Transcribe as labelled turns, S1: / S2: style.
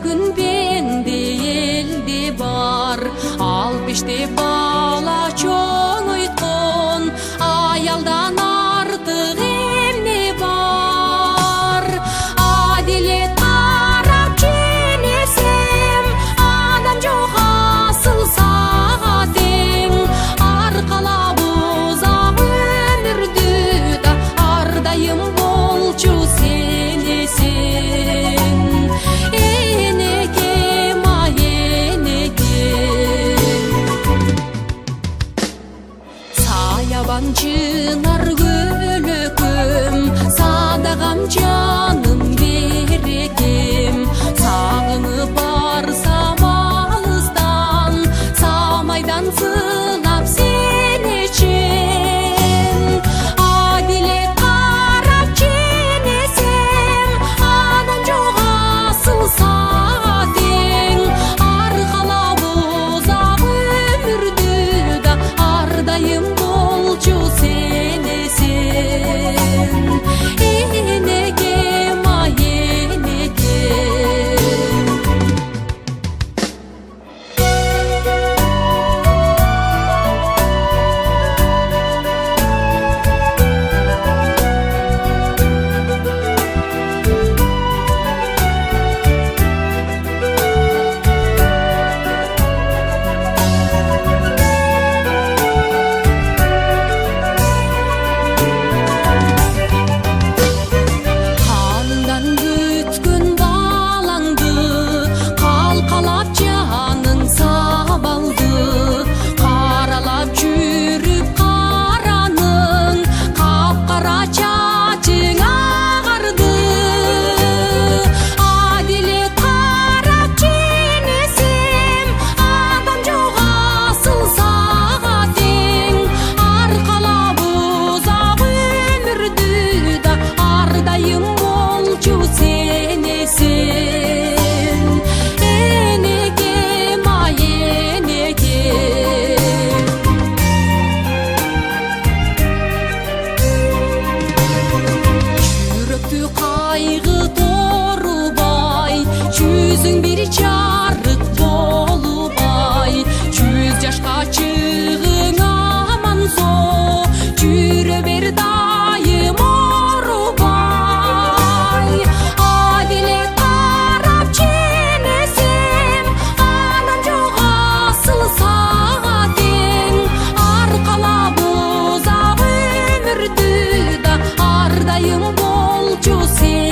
S1: күн бенде элде бар, ал беште бала чоңойткон, аялдан артык эмне бар. Адилет карап ченесем, адам жок асыл сага тең. Аркалабыз ак өмүрдү да, ардайым болчу сен эсен. Энекем ай энекем, саябан чынар көлөкөм, садагам жаным берекем. Сагынып барсам алыстан, самайдан сынап сени ичем. Адилет карап ченесем, адам жок асыл сага тең. Аркалабыз ак өмүрдү да, ардайым болчу сен эсен. Энекем ай энекем. Кандан бүткөн балаңды, калкалап жаның сабалды. Каралап жүрүп караның, капкара чачың агарды. Адилет карап ченесем, адам жок асыл сага тең. Аркалабыз ак өмүрдү да, ардайым болчу сен эсен. Энекем ай энекем. Жүрөктү кайгы торубай, жүзүң бир жарык болубай. 100 жашка чыгың амансо, жүрө бер дайым орубай. Адилет карап ченесем, адам жок асыл сага тең. Аркалабыз ак өмүрдү да, ардайым болчу сен